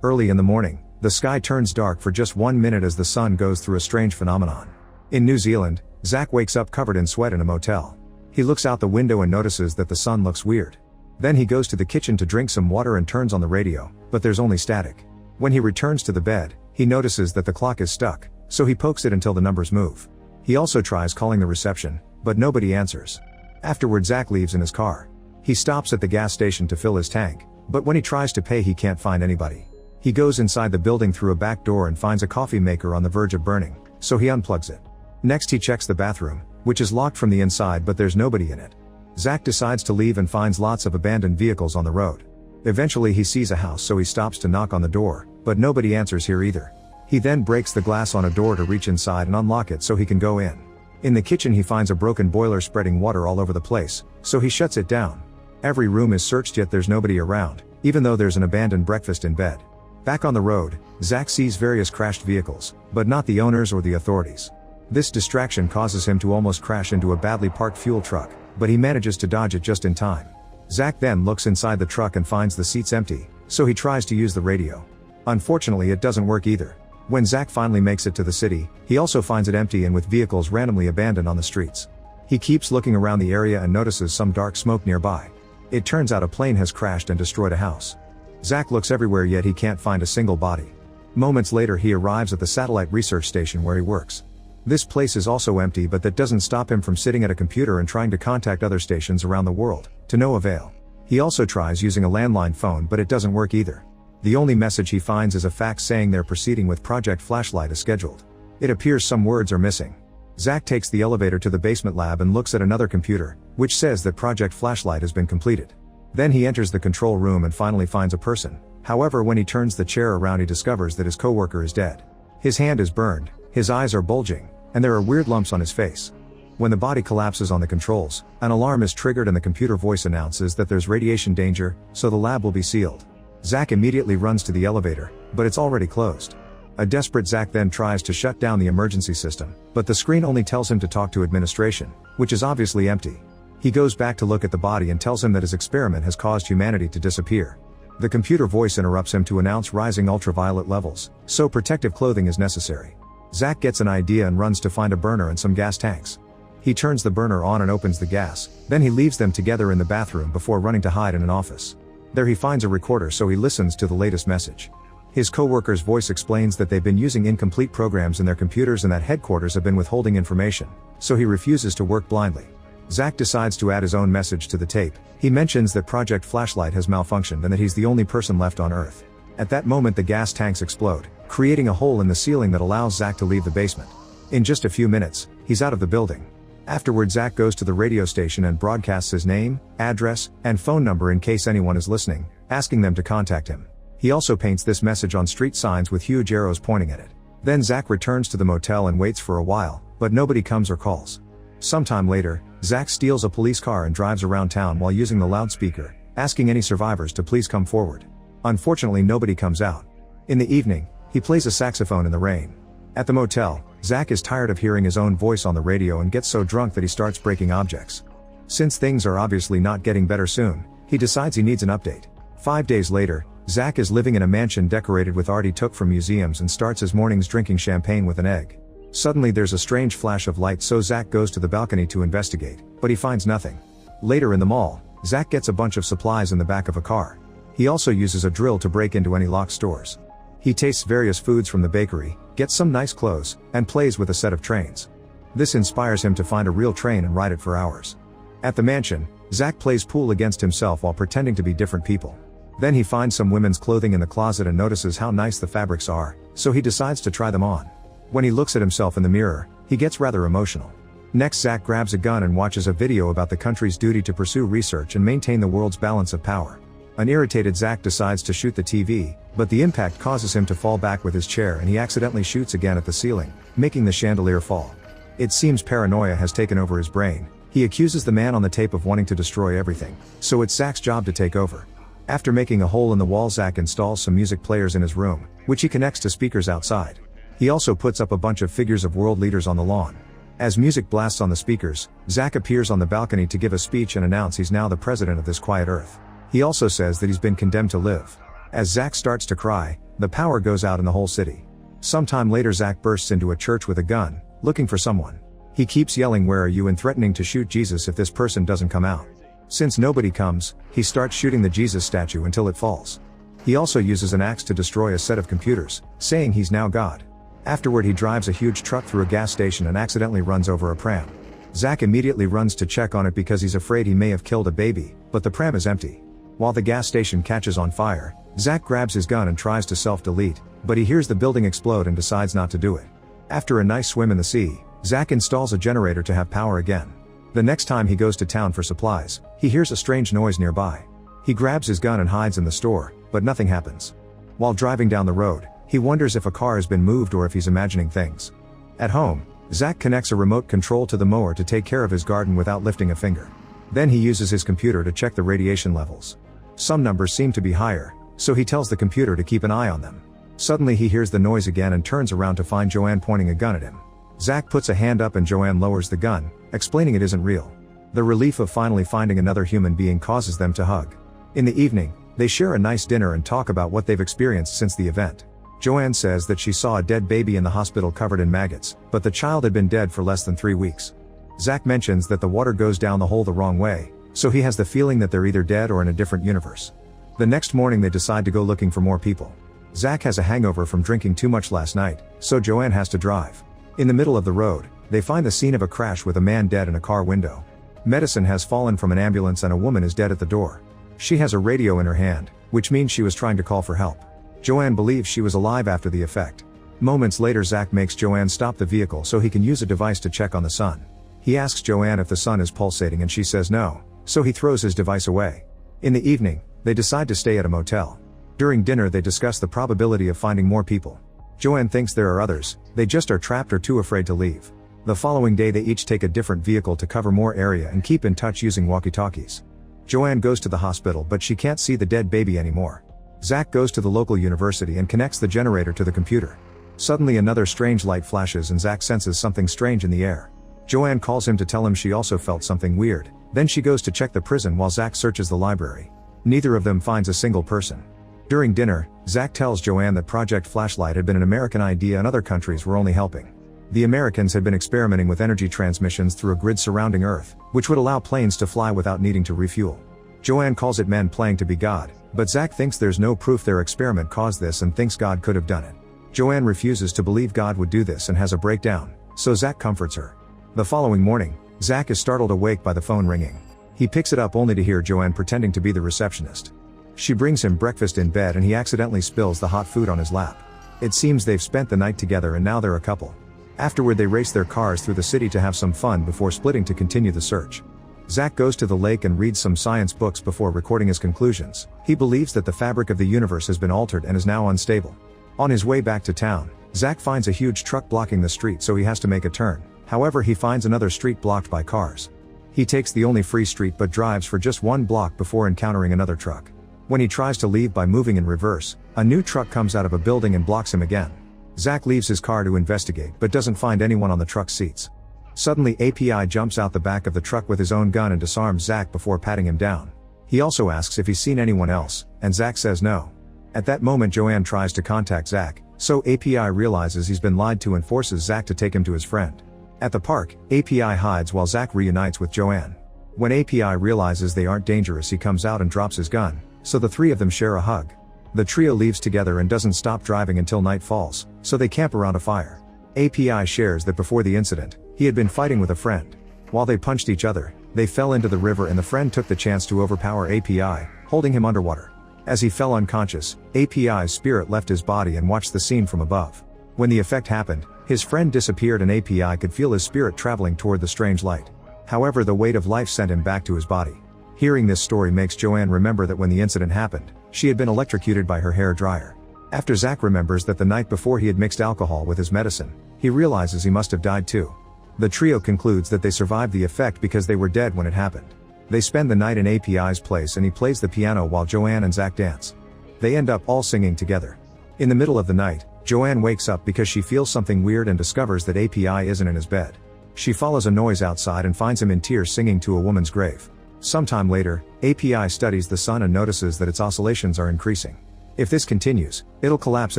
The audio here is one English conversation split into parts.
Early in the morning, the sky turns dark for just 1 minute as the sun goes through a strange phenomenon. In New Zealand, Zack wakes up covered in sweat in a motel. He looks out the window and notices that the sun looks weird. Then he goes to the kitchen to drink some water and turns on the radio, but there's only static. When he returns to the bed, he notices that the clock is stuck, so he pokes it until the numbers move. He also tries calling the reception, but nobody answers. Afterward, Zack leaves in his car. He stops at the gas station to fill his tank, but when he tries to pay he can't find anybody. He goes inside the building through a back door and finds a coffee maker on the verge of burning, so he unplugs it. Next he checks the bathroom, which is locked from the inside but there's nobody in it. Zack decides to leave and finds lots of abandoned vehicles on the road. Eventually he sees a house, so he stops to knock on the door, but nobody answers here either. He then breaks the glass on a door to reach inside and unlock it so he can go in. In the kitchen he finds a broken boiler spreading water all over the place, so he shuts it down. Every room is searched yet there's nobody around, even though there's an abandoned breakfast in bed. Back on the road, Zack sees various crashed vehicles, but not the owners or the authorities. This distraction causes him to almost crash into a badly parked fuel truck, but he manages to dodge it just in time. Zack then looks inside the truck and finds the seats empty, so he tries to use the radio. Unfortunately it doesn't work either. When Zack finally makes it to the city, he also finds it empty and with vehicles randomly abandoned on the streets. He keeps looking around the area and notices some dark smoke nearby. It turns out a plane has crashed and destroyed a house. Zack looks everywhere yet he can't find a single body. Moments later he arrives at the satellite research station where he works. This place is also empty, but that doesn't stop him from sitting at a computer and trying to contact other stations around the world, to no avail. He also tries using a landline phone but it doesn't work either. The only message he finds is a fax saying they're proceeding with Project Flashlight as scheduled. It appears some words are missing. Zack takes the elevator to the basement lab and looks at another computer, which says that Project Flashlight has been completed. Then he enters the control room and finally finds a person. However, when he turns the chair around he discovers that his coworker is dead. His hand is burned, his eyes are bulging, and there are weird lumps on his face. When the body collapses on the controls, an alarm is triggered and the computer voice announces that there's radiation danger, so the lab will be sealed. Zack immediately runs to the elevator, but it's already closed. A desperate Zack then tries to shut down the emergency system, but the screen only tells him to talk to administration, which is obviously empty. He goes back to look at the body and tells him that his experiment has caused humanity to disappear. The computer voice interrupts him to announce rising ultraviolet levels, so protective clothing is necessary. Zack gets an idea and runs to find a burner and some gas tanks. He turns the burner on and opens the gas, then he leaves them together in the bathroom before running to hide in an office. There he finds a recorder, so he listens to the latest message. His co-worker's voice explains that they've been using incomplete programs in their computers and that headquarters have been withholding information, so he refuses to work blindly. Zack decides to add his own message to the tape. He mentions that Project Flashlight has malfunctioned and that he's the only person left on Earth. At that moment the gas tanks explode, creating a hole in the ceiling that allows Zack to leave the basement. In just a few minutes, he's out of the building. Afterward, Zack goes to the radio station and broadcasts his name, address, and phone number in case anyone is listening, asking them to contact him. He also paints this message on street signs with huge arrows pointing at it. Then Zack returns to the motel and waits for a while, but nobody comes or calls. Sometime later, Zack steals a police car and drives around town while using the loudspeaker, asking any survivors to please come forward. Unfortunately, nobody comes out. In the evening, he plays a saxophone in the rain. At the motel, Zack is tired of hearing his own voice on the radio and gets so drunk that he starts breaking objects. Since things are obviously not getting better soon, he decides he needs an update. 5 days later, Zack is living in a mansion decorated with art he took from museums and starts his mornings drinking champagne with an egg. Suddenly there's a strange flash of light, so Zack goes to the balcony to investigate, but he finds nothing. Later in the mall, Zack gets a bunch of supplies in the back of a car. He also uses a drill to break into any locked stores. He tastes various foods from the bakery, gets some nice clothes, and plays with a set of trains. This inspires him to find a real train and ride it for hours. At the mansion, Zack plays pool against himself while pretending to be different people. Then he finds some women's clothing in the closet and notices how nice the fabrics are, so he decides to try them on. When he looks at himself in the mirror, he gets rather emotional. Next, Zack grabs a gun and watches a video about the country's duty to pursue research and maintain the world's balance of power. An irritated Zack decides to shoot the TV, but the impact causes him to fall back with his chair and he accidentally shoots again at the ceiling, making the chandelier fall. It seems paranoia has taken over his brain. He accuses the man on the tape of wanting to destroy everything, so it's Zack's job to take over. After making a hole in the wall, Zack installs some music players in his room, which he connects to speakers outside. He also puts up a bunch of figures of world leaders on the lawn. As music blasts on the speakers, Zack appears on the balcony to give a speech and announce he's now the president of this quiet Earth. He also says that he's been condemned to live. As Zack starts to cry, The power goes out in the whole city. Sometime later Zach bursts into a church with a gun, looking for someone. He keeps yelling "Where are you?" and threatening to shoot Jesus if this person doesn't come out. Since nobody comes, he starts shooting the Jesus statue until it falls. He also uses an axe to destroy a set of computers, saying he's now God. Afterward he drives a huge truck through a gas station and accidentally runs over a pram. Zach immediately runs to check on it because he's afraid he may have killed a baby, but the pram is empty. While the gas station catches on fire, Zach grabs his gun and tries to self-delete, but he hears the building explode and decides not to do it. After a nice swim in the sea, Zach installs a generator to have power again. The next time he goes to town for supplies, he hears a strange noise nearby. He grabs his gun and hides in the store, but nothing happens. While driving down the road, he wonders if a car has been moved or if he's imagining things. At home, Zach connects a remote control to the mower to take care of his garden without lifting a finger. Then he uses his computer to check the radiation levels. Some numbers seem to be higher, so he tells the computer to keep an eye on them. Suddenly he hears the noise again and turns around to find Joanne pointing a gun at him. Zach puts a hand up and Joanne lowers the gun, explaining it isn't real. The relief of finally finding another human being causes them to hug. In the evening, they share a nice dinner and talk about what they've experienced since the event. Joanne says that she saw a dead baby in the hospital covered in maggots, but the child had been dead for less than 3 weeks. Zach mentions that the water goes down the hole the wrong way, so he has the feeling that they're either dead or in a different universe. The next morning they decide to go looking for more people. Zach has a hangover from drinking too much last night, so Joanne has to drive. In the middle of the road, they find the scene of a crash with a man dead in a car window. Medicine has fallen from an ambulance and a woman is dead at the door. She has a radio in her hand, which means she was trying to call for help. Joanne believes she was alive after the effect. Moments later Zach makes Joanne stop the vehicle so he can use a device to check on the sun. He asks Joanne if the sun is pulsating and she says no, so he throws his device away. In the evening, they decide to stay at a motel. During dinner they discuss the probability of finding more people. Joanne thinks there are others, they just are trapped or too afraid to leave. The following day they each take a different vehicle to cover more area and keep in touch using walkie-talkies. Joanne goes to the hospital but she can't see the dead baby anymore. Zach goes to the local university and connects the generator to the computer. Suddenly another strange light flashes and Zach senses something strange in the air. Joanne calls him to tell him she also felt something weird, then she goes to check the prison while Zach searches the library. Neither of them finds a single person. During dinner, Zach tells Joanne that Project Flashlight had been an American idea and other countries were only helping. The Americans had been experimenting with energy transmissions through a grid surrounding Earth, which would allow planes to fly without needing to refuel. Joanne calls it men playing to be God, but Zach thinks there's no proof their experiment caused this and thinks God could have done it. Joanne refuses to believe God would do this and has a breakdown, so Zach comforts her. The following morning, Zach is startled awake by the phone ringing. He picks it up only to hear Joanne pretending to be the receptionist. She brings him breakfast in bed and he accidentally spills the hot food on his lap. It seems they've spent the night together and now they're a couple. Afterward they race their cars through the city to have some fun before splitting to continue the search. Zach goes to the lake and reads some science books before recording his conclusions. He believes that the fabric of the universe has been altered and is now unstable. On his way back to town, Zach finds a huge truck blocking the street so he has to make a turn. However, he finds another street blocked by cars. He takes the only free street but drives for just 1 block before encountering another truck. When he tries to leave by moving in reverse, a new truck comes out of a building and blocks him again. Zach leaves his car to investigate but doesn't find anyone on the truck's seats. Suddenly API jumps out the back of the truck with his own gun and disarms Zach before patting him down. He also asks if he's seen anyone else, and Zach says no. At that moment Joanne tries to contact Zach, so API realizes he's been lied to and forces Zach to take him to his friend. At the park, API hides while Zach reunites with Joanne. When API realizes they aren't dangerous he comes out and drops his gun, so the three of them share a hug. The trio leaves together and doesn't stop driving until night falls, so they camp around a fire. API shares that before the incident, he had been fighting with a friend. While they punched each other, they fell into the river and the friend took the chance to overpower API, holding him underwater. As he fell unconscious, API's spirit left his body and watched the scene from above. When the effect happened, his friend disappeared and API could feel his spirit traveling toward the strange light. However, the weight of life sent him back to his body. Hearing this story makes Joanne remember that when the incident happened, she had been electrocuted by her hair dryer. After Zach remembers that the night before he had mixed alcohol with his medicine, he realizes he must have died too. The trio concludes that they survived the effect because they were dead when it happened. They spend the night in API's place and he plays the piano while Joanne and Zach dance. They end up all singing together. In the middle of the night, Joanne wakes up because she feels something weird and discovers that API isn't in his bed. She follows a noise outside and finds him in tears singing to a woman's grave. Sometime later, API studies the sun and notices that its oscillations are increasing. If this continues, it'll collapse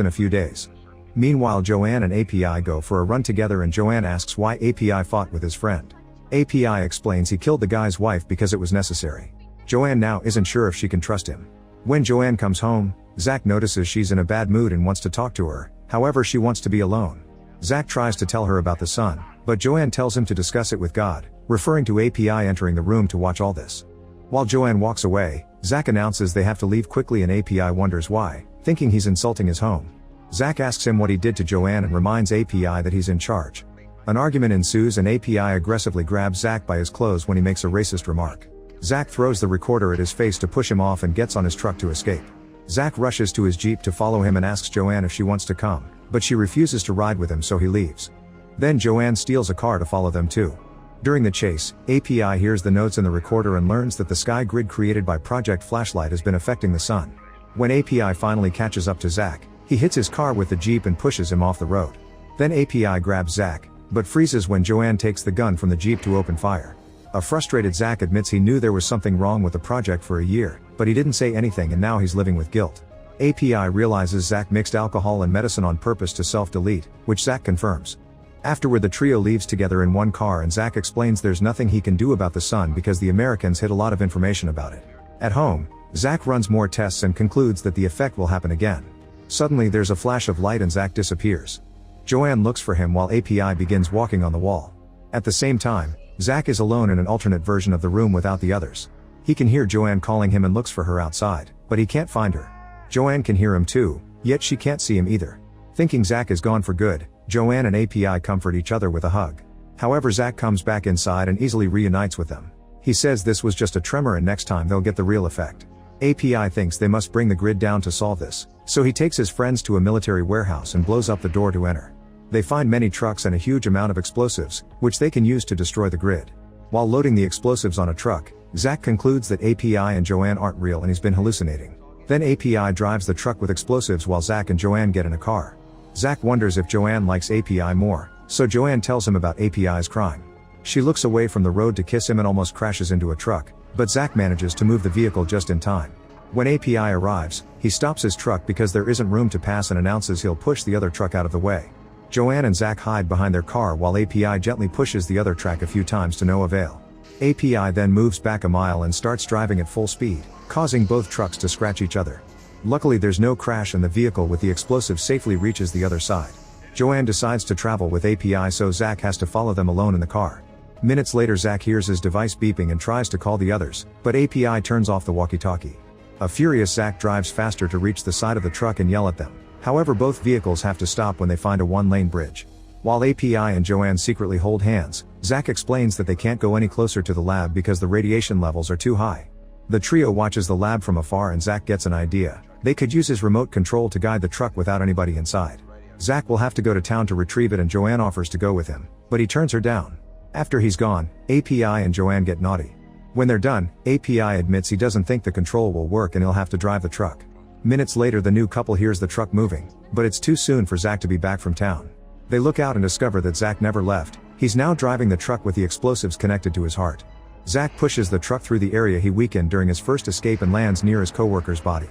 in a few days. Meanwhile, Joanne and API go for a run together and Joanne asks why API fought with his friend. API explains he killed the guy's wife because it was necessary. Joanne now isn't sure if she can trust him. When Joanne comes home, Zach notices she's in a bad mood and wants to talk to her, however she wants to be alone. Zach tries to tell her about the sun, but Joanne tells him to discuss it with God, referring to API entering the room to watch all this. While Joanne walks away, Zach announces they have to leave quickly and API wonders why, thinking he's insulting his home. Zach asks him what he did to Joanne and reminds API that he's in charge. An argument ensues and API aggressively grabs Zach by his clothes when he makes a racist remark. Zach throws the recorder at his face to push him off and gets on his truck to escape. Zach rushes to his Jeep to follow him and asks Joanne if she wants to come, but she refuses to ride with him, so he leaves. Then Joanne steals a car to follow them too. During the chase, API hears the notes in the recorder and learns that the sky grid created by Project Flashlight has been affecting the sun. When API finally catches up to Zach, he hits his car with the Jeep and pushes him off the road. Then API grabs Zach, but freezes when Joanne takes the gun from the Jeep to open fire. A frustrated Zach admits he knew there was something wrong with the project for a year, but he didn't say anything and now he's living with guilt. API realizes Zach mixed alcohol and medicine on purpose to self-delete, which Zach confirms. Afterward, the trio leaves together in one car and Zach explains there's nothing he can do about the sun because the Americans hid a lot of information about it. At home, Zach runs more tests and concludes that the effect will happen again. Suddenly there's a flash of light and Zach disappears. Joanne looks for him while API begins walking on the wall. At the same time, Zach is alone in an alternate version of the room without the others. He can hear Joanne calling him and looks for her outside, but he can't find her. Joanne can hear him too, yet she can't see him either. Thinking Zach is gone for good, Joanne and API comfort each other with a hug. However, Zach comes back inside and easily reunites with them. He says this was just a tremor and next time they'll get the real effect. API thinks they must bring the grid down to solve this, so he takes his friends to a military warehouse and blows up the door to enter. They find many trucks and a huge amount of explosives, which they can use to destroy the grid. While loading the explosives on a truck, Zach concludes that API and Joanne aren't real and he's been hallucinating. Then API drives the truck with explosives while Zach and Joanne get in a car. Zach wonders if Joanne likes API more, so Joanne tells him about API's crime. She looks away from the road to kiss him and almost crashes into a truck, but Zach manages to move the vehicle just in time. When API arrives, he stops his truck because there isn't room to pass and announces he'll push the other truck out of the way. Joanne and Zach hide behind their car while API gently pushes the other truck a few times to no avail. API then moves back a mile and starts driving at full speed, causing both trucks to scratch each other. Luckily there's no crash and the vehicle with the explosive safely reaches the other side. Joanne decides to travel with API, so Zach has to follow them alone in the car. Minutes later, Zach hears his device beeping and tries to call the others, but API turns off the walkie-talkie. A furious Zach drives faster to reach the side of the truck and yell at them. However, both vehicles have to stop when they find a one-lane bridge. While API and Joanne secretly hold hands, Zach explains that they can't go any closer to the lab because the radiation levels are too high. The trio watches the lab from afar and Zach gets an idea. They could use his remote control to guide the truck without anybody inside. Zach will have to go to town to retrieve it and Joanne offers to go with him, but he turns her down. After he's gone, API and Joanne get naughty. When they're done, API admits he doesn't think the control will work and he'll have to drive the truck. Minutes later, the new couple hears the truck moving, but it's too soon for Zach to be back from town. They look out and discover that Zach never left. He's now driving the truck with the explosives connected to his heart. Zach pushes the truck through the area he weakened during his first escape and lands near his coworker's body.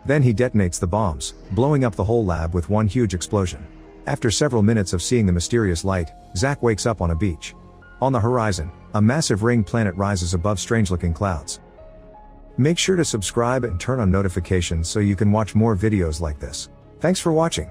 Then he detonates the bombs, blowing up the whole lab with one huge explosion. After several minutes of seeing the mysterious light, Zach wakes up on a beach. On the horizon, a massive ring planet rises above strange-looking clouds. Make sure to subscribe and turn on notifications so you can watch more videos like this. Thanks for watching.